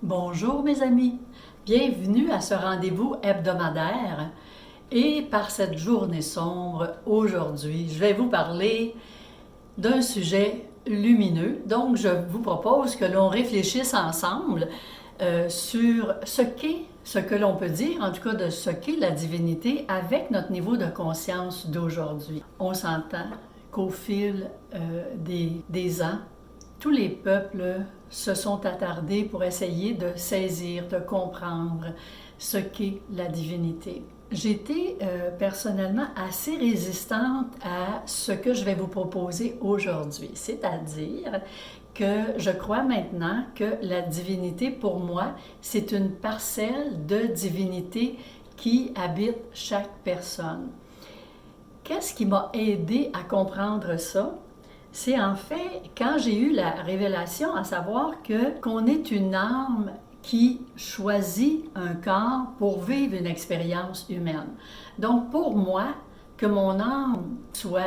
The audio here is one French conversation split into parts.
Bonjour mes amis, bienvenue à ce rendez-vous hebdomadaire et par cette journée sombre, aujourd'hui, je vais vous parler d'un sujet lumineux. Donc je vous propose que l'on réfléchisse ensemble sur ce que l'on peut dire, en tout cas de ce qu'est la divinité avec notre niveau de conscience d'aujourd'hui. On s'entend qu'au fil des ans, tous les peuples se sont attardés pour essayer de saisir, de comprendre ce qu'est la divinité. J'étais personnellement assez résistante à ce que je vais vous proposer aujourd'hui, c'est-à-dire que je crois maintenant que la divinité, pour moi, c'est une parcelle de divinité qui habite chaque personne. Qu'est-ce qui m'a aidé à comprendre ça? C'est en fait quand j'ai eu la révélation à savoir qu'on est une âme qui choisit un corps pour vivre une expérience humaine. Donc pour moi, que mon âme soit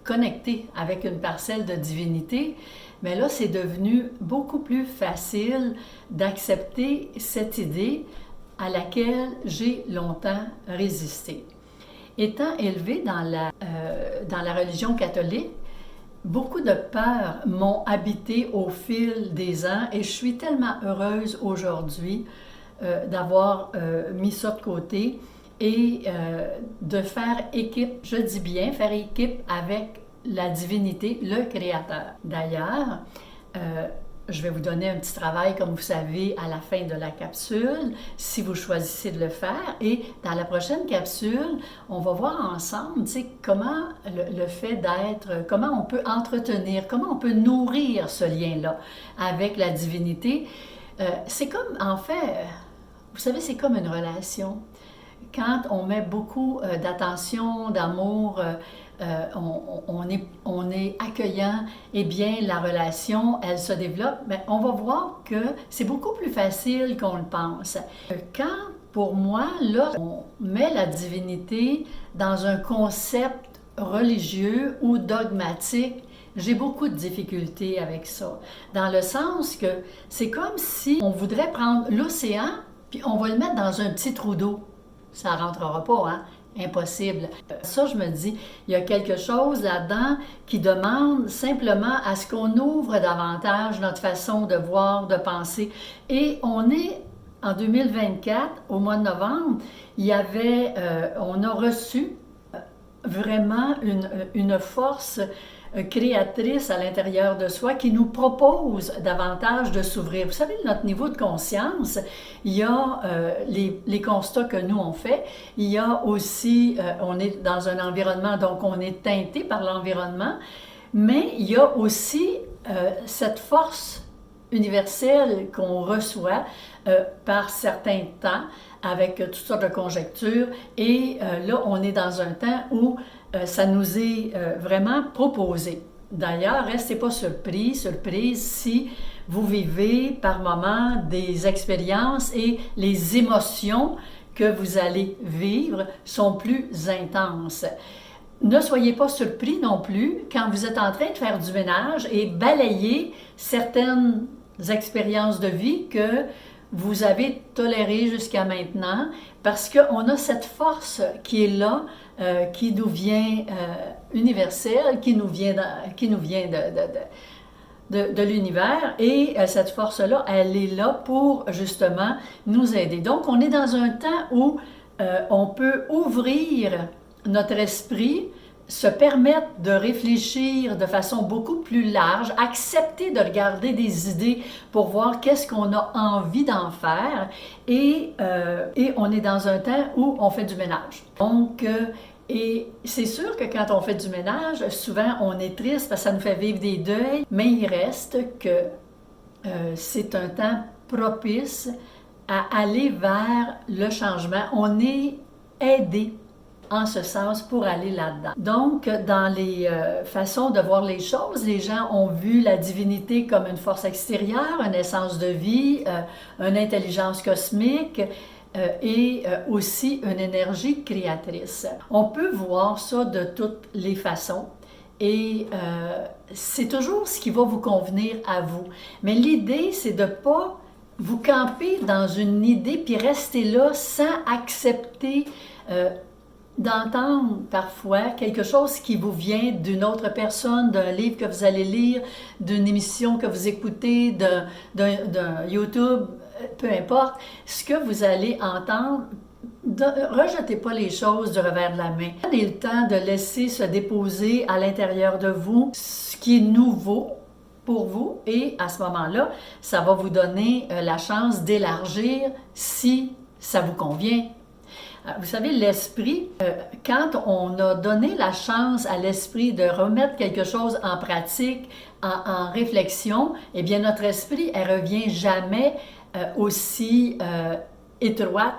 connectée avec une parcelle de divinité, mais là c'est devenu beaucoup plus facile d'accepter cette idée à laquelle j'ai longtemps résisté. Étant élevée dans la religion catholique, beaucoup de peurs m'ont habité au fil des ans et je suis tellement heureuse aujourd'hui d'avoir mis ça de côté et de faire équipe, je dis bien faire équipe avec la divinité, le Créateur. D'ailleurs, je vais vous donner un petit travail, comme vous savez, à la fin de la capsule, si vous choisissez de le faire. Et dans la prochaine capsule, on va voir ensemble, comment le fait d'être, comment on peut entretenir, comment on peut nourrir ce lien-là avec la divinité. C'est comme, en fait, vous savez, c'est comme une relation. Quand on met beaucoup d'attention, d'amour, on est accueillant, eh bien la relation, elle se développe, mais on va voir que c'est beaucoup plus facile qu'on le pense. Quand, pour moi, là, on met la divinité dans un concept religieux ou dogmatique, j'ai beaucoup de difficultés avec ça, dans le sens que c'est comme si on voudrait prendre l'océan, puis on va le mettre dans un petit trou d'eau. Ça ne rentrera pas, hein? Impossible. Ça, je me dis, il y a quelque chose là-dedans qui demande simplement à ce qu'on ouvre davantage notre façon de voir, de penser. Et on est en 2024, au mois de novembre, on a reçu vraiment une force créatrice à l'intérieur de soi qui nous propose davantage de s'ouvrir. Vous savez, notre niveau de conscience, il y a les constats que nous on fait, il y a aussi, on est dans un environnement, donc on est teinté par l'environnement, mais il y a aussi cette force universelle qu'on reçoit par certains temps, avec toutes sortes de conjectures, et là, on est dans un temps où ça nous est vraiment proposé. D'ailleurs, restez pas surprise si vous vivez par moments des expériences et les émotions que vous allez vivre sont plus intenses. Ne soyez pas surpris non plus quand vous êtes en train de faire du ménage et balayer certaines expériences de vie que vous avez tolérées jusqu'à maintenant, parce qu'on a cette force qui est là, qui nous vient universelle, qui nous vient de l'univers, et cette force-là, elle est là pour justement nous aider. Donc, on est dans un temps où on peut ouvrir notre esprit, se permettre de réfléchir de façon beaucoup plus large, accepter de regarder des idées pour voir qu'est-ce qu'on a envie d'en faire, et on est dans un temps où on fait du ménage. Donc, et c'est sûr que quand on fait du ménage, souvent on est triste parce que ça nous fait vivre des deuils, mais il reste que c'est un temps propice à aller vers le changement. On est aidé en ce sens pour aller là-dedans. Donc, dans les façons de voir les choses, les gens ont vu la divinité comme une force extérieure, une essence de vie, une intelligence cosmique, et aussi une énergie créatrice. On peut voir ça de toutes les façons et c'est toujours ce qui va vous convenir à vous. Mais l'idée, c'est de ne pas vous camper dans une idée puis rester là sans accepter d'entendre parfois quelque chose qui vous vient d'une autre personne, d'un livre que vous allez lire, d'une émission que vous écoutez, d'un YouTube, peu importe, ce que vous allez entendre. Rejetez pas les choses du revers de la main. Prenez le temps de laisser se déposer à l'intérieur de vous ce qui est nouveau pour vous et à ce moment-là, ça va vous donner la chance d'élargir si ça vous convient. Vous savez, l'esprit, quand on a donné la chance à l'esprit de remettre quelque chose en pratique, en réflexion, eh bien notre esprit, elle revient jamais aussi étroite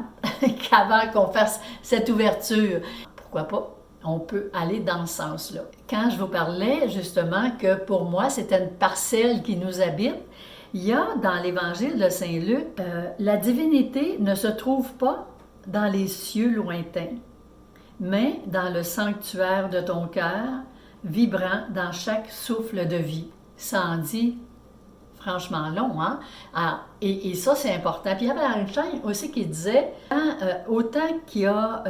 qu'avant qu'on fasse cette ouverture. Pourquoi pas? On peut aller dans ce sens-là. Quand je vous parlais justement que pour moi, c'était une parcelle qui nous habite, il y a dans l'Évangile de Saint-Luc, la divinité ne se trouve pas dans les cieux lointains, mais dans le sanctuaire de ton cœur, vibrant dans chaque souffle de vie. Ça en dit franchement long, hein? Et ça, c'est important. Puis il y avait Einstein aussi qui disait, autant qu'il y a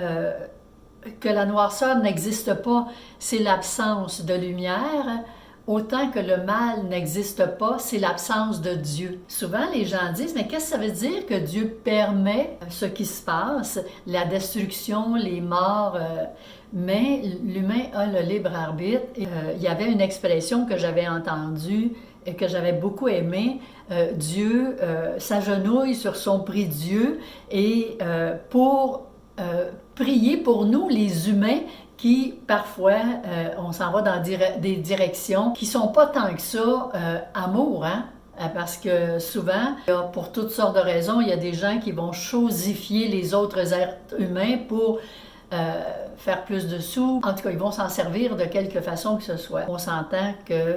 que la noirceur n'existe pas, c'est l'absence de lumière, autant que le mal n'existe pas, c'est l'absence de Dieu. Souvent, les gens disent, mais qu'est-ce que ça veut dire que Dieu permet ce qui se passe, la destruction, les morts, mais l'humain a le libre arbitre. Et, il y avait une expression que j'avais entendue et que j'avais beaucoup aimée, Dieu s'agenouille sur son prie-dieu et pour prier pour nous, les humains, qui, parfois, on s'en va dans des directions qui ne sont pas tant que ça amour, hein? Parce que souvent, pour toutes sortes de raisons, il y a des gens qui vont chosifier les autres êtres humains pour faire plus de sous. En tout cas, ils vont s'en servir de quelque façon que ce soit. On s'entend que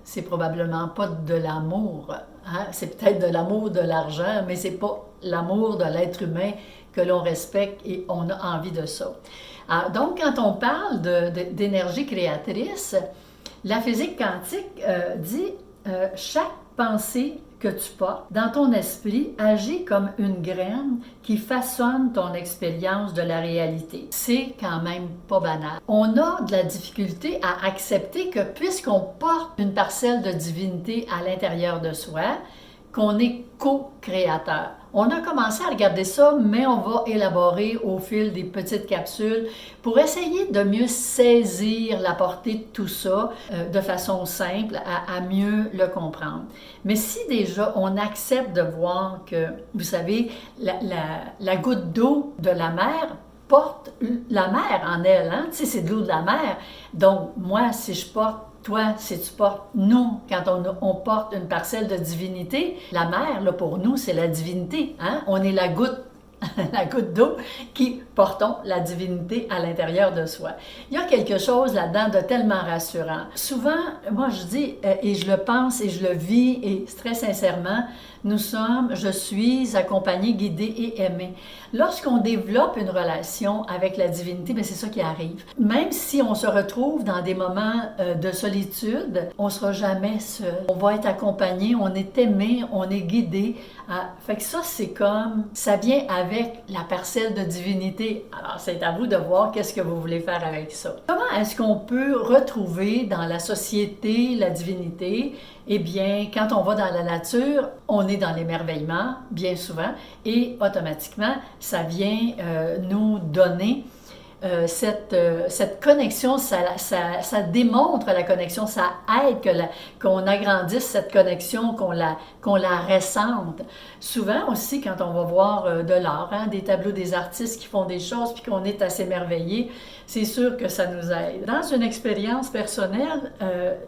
c'est probablement pas de l'amour. Hein? C'est peut-être de l'amour de l'argent, mais c'est pas l'amour de l'être humain que l'on respecte et on a envie de ça. Alors, donc, quand on parle d'énergie créatrice, la physique quantique dit chaque pensée que tu portes dans ton esprit agit comme une graine qui façonne ton expérience de la réalité. C'est quand même pas banal. On a de la difficulté à accepter que puisqu'on porte une parcelle de divinité à l'intérieur de soi, qu'on est co-créateur. On a commencé à regarder ça, mais on va élaborer au fil des petites capsules pour essayer de mieux saisir la portée de tout ça de façon simple, à mieux le comprendre. Mais si déjà on accepte de voir que, vous savez, la goutte d'eau de la mer porte la mer en elle, hein? Tu sais, c'est de l'eau de la mer. Donc, moi, si je porte toi, si tu portes, nous, quand on porte une parcelle de divinité, la mer, là, pour nous, c'est la divinité. Hein? On est la goutte d'eau qui portons la divinité à l'intérieur de soi. Il y a quelque chose là-dedans de tellement rassurant. Souvent, moi, je dis, et je le pense et je le vis, et très sincèrement, je suis accompagnée, guidée et aimée. Lorsqu'on développe une relation avec la divinité, bien, c'est ça qui arrive. Même si on se retrouve dans des moments de solitude, on ne sera jamais seul. On va être accompagné, on est aimé, on est guidé. Fait que ça, c'est comme, ça vient avec la parcelle de divinité. Alors, c'est à vous de voir qu'est-ce que vous voulez faire avec ça. Comment est-ce qu'on peut retrouver dans la société la divinité? Eh bien, quand on va dans la nature, on est dans l'émerveillement, bien souvent, et automatiquement, ça vient nous donner cette connexion, ça démontre la connexion, ça aide qu'on agrandisse cette connexion, qu'on la ressente. Souvent aussi, quand on va voir de l'art, hein, des tableaux des artistes qui font des choses, puis qu'on est à s'émerveiller, c'est sûr que ça nous aide. Dans une expérience personnelle,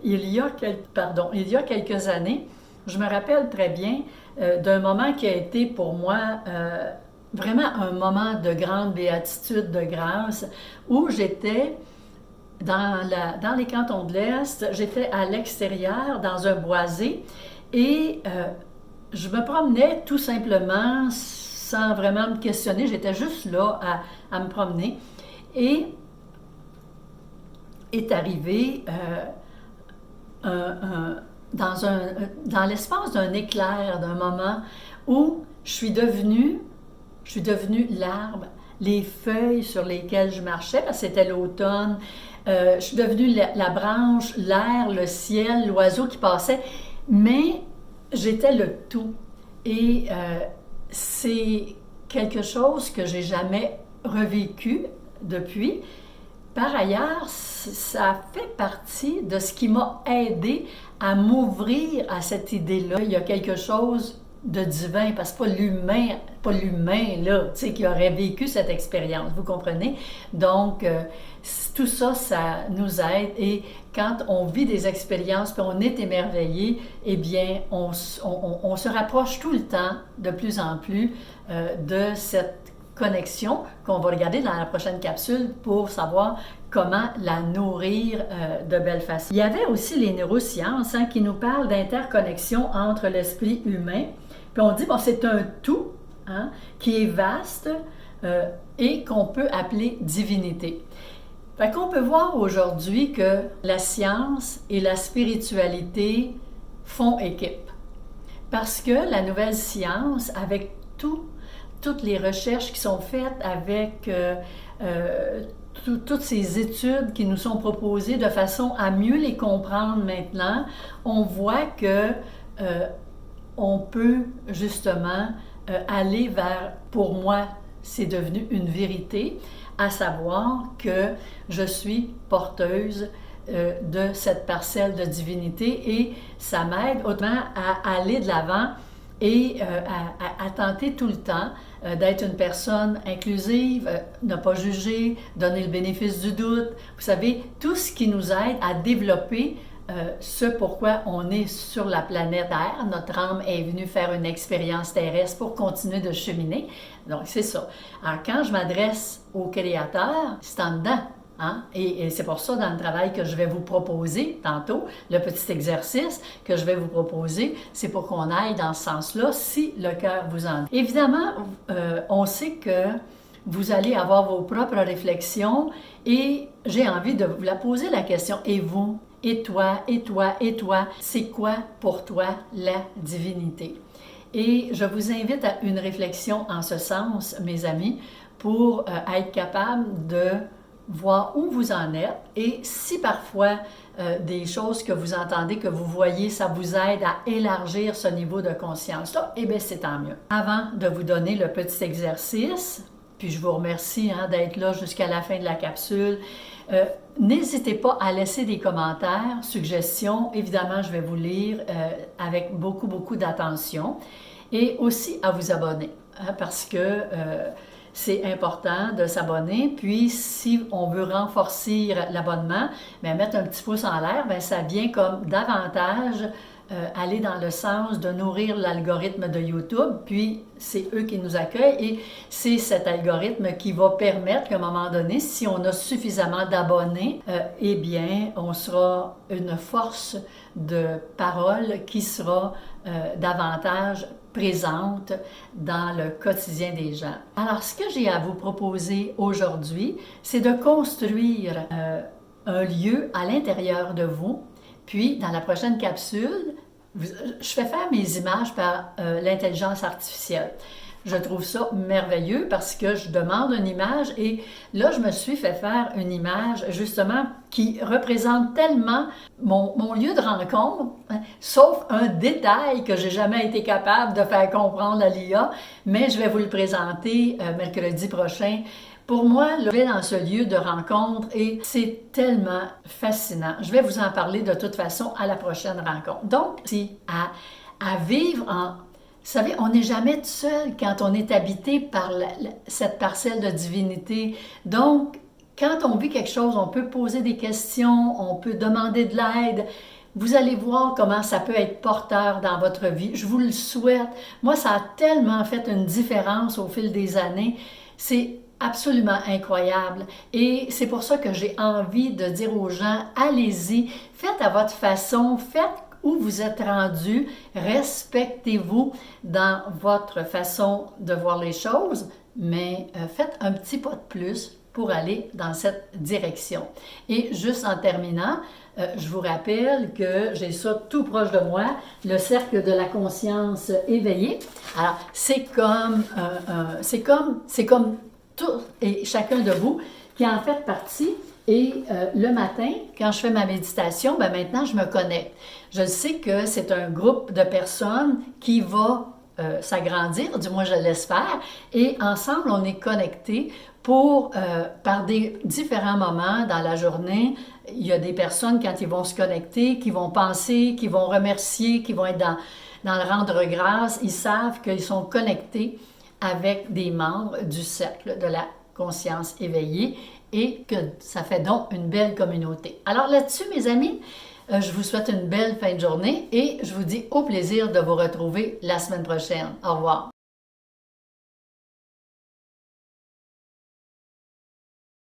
il y a quelques années, je me rappelle très bien d'un moment qui a été pour moi vraiment un moment de grande béatitude, de grâce, où j'étais dans les cantons de l'Est, j'étais à l'extérieur, dans un boisé, et je me promenais tout simplement sans vraiment me questionner, j'étais juste là à me promener. Et est arrivé dans l'espace d'un éclair, d'un moment où je suis devenue l'arbre, les feuilles sur lesquelles je marchais, parce que c'était l'automne. Je suis devenue la branche, l'air, le ciel, l'oiseau qui passait, mais j'étais le tout. Et c'est quelque chose que j'ai jamais revécu depuis. Par ailleurs, ça fait partie de ce qui m'a aidé à m'ouvrir à cette idée-là. Il y a quelque chose de divin, parce que pas l'humain là, tu sais, qui aurait vécu cette expérience, vous comprenez? Donc, tout ça, ça nous aide, et quand on vit des expériences puis on est émerveillé, eh bien, on se rapproche tout le temps, de plus en plus, de cette connexion qu'on va regarder dans la prochaine capsule pour savoir comment la nourrir de belle façon. Il y avait aussi les neurosciences qui nous parlent d'interconnexion entre l'esprit humain. Puis on dit, bon, c'est un tout qui est vaste et qu'on peut appeler divinité. Fait qu'on peut voir aujourd'hui que la science et la spiritualité font équipe. Parce que la nouvelle science, avec toutes les recherches qui sont faites, avec toutes ces études qui nous sont proposées de façon à mieux les comprendre maintenant, on voit que on peut justement aller vers, pour moi, c'est devenu une vérité, à savoir que je suis porteuse de cette parcelle de divinité, et ça m'aide autant à aller de l'avant et à tenter tout le temps d'être une personne inclusive, ne pas juger, donner le bénéfice du doute. Vous savez, tout ce qui nous aide à développer ce pourquoi on est sur la planète Terre. Notre âme est venue faire une expérience terrestre pour continuer de cheminer. Donc, c'est ça. Alors, quand je m'adresse au Créateur, c'est en dedans. Et c'est pour ça, dans le travail que je vais vous proposer tantôt, le petit exercice que je vais vous proposer, c'est pour qu'on aille dans ce sens-là, si le cœur vous en dit. Évidemment, on sait que vous allez avoir vos propres réflexions, et j'ai envie de vous la poser la question. Et vous? Et toi? Et toi? Et toi? C'est quoi pour toi la divinité? Et je vous invite à une réflexion en ce sens, mes amis, pour être capable de voir où vous en êtes, et si parfois des choses que vous entendez, que vous voyez, ça vous aide à élargir ce niveau de conscience-là, eh bien, c'est tant mieux. Avant de vous donner le petit exercice, puis je vous remercie d'être là jusqu'à la fin de la capsule, n'hésitez pas à laisser des commentaires, suggestions. Évidemment, je vais vous lire avec beaucoup d'attention, et aussi à vous abonner, parce que c'est important de s'abonner. Puis, si on veut renforcer l'abonnement, bien, mettre un petit pouce en l'air, bien, ça vient comme davantage aller dans le sens de nourrir l'algorithme de YouTube. Puis, c'est eux qui nous accueillent, et c'est cet algorithme qui va permettre qu'à un moment donné, si on a suffisamment d'abonnés, eh bien, on sera une force de parole qui sera davantage présente dans le quotidien des gens. Alors, ce que j'ai à vous proposer aujourd'hui, c'est de construire un lieu à l'intérieur de vous. Puis, dans la prochaine capsule, je fais faire mes images par l'intelligence artificielle. Je trouve ça merveilleux parce que je demande une image, et là, je me suis fait faire une image, justement, qui représente tellement mon lieu de rencontre, sauf un détail que j'ai jamais été capable de faire comprendre à l'IA, mais je vais vous le présenter mercredi prochain. Pour moi, je vais dans ce lieu de rencontre, et c'est tellement fascinant. Je vais vous en parler de toute façon à la prochaine rencontre. Donc, si à vivre en... Vous savez, on n'est jamais tout seul quand on est habité par cette parcelle de divinité. Donc, quand on vit quelque chose, on peut poser des questions, on peut demander de l'aide. Vous allez voir comment ça peut être porteur dans votre vie. Je vous le souhaite. Moi, ça a tellement fait une différence au fil des années. C'est absolument incroyable. Et c'est pour ça que j'ai envie de dire aux gens, allez-y, faites à votre façon, faites où vous êtes rendu, respectez-vous dans votre façon de voir les choses, mais faites un petit pas de plus pour aller dans cette direction. Et juste en terminant, je vous rappelle que j'ai ça tout proche de moi, le cercle de la conscience éveillée. Alors, c'est comme tout et chacun de vous qui en fait partie. Et le matin, quand je fais ma méditation, ben maintenant, je me connecte. Je sais que c'est un groupe de personnes qui va s'agrandir, du moins je l'espère, et ensemble, on est connectés pour, par des différents moments dans la journée, il y a des personnes, quand ils vont se connecter, qui vont penser, qui vont remercier, qui vont être dans le rendre grâce, ils savent qu'ils sont connectés avec des membres du cercle de la conscience éveillée et que ça fait donc une belle communauté. Alors là-dessus, mes amis, je vous souhaite une belle fin de journée et je vous dis au plaisir de vous retrouver la semaine prochaine. Au revoir.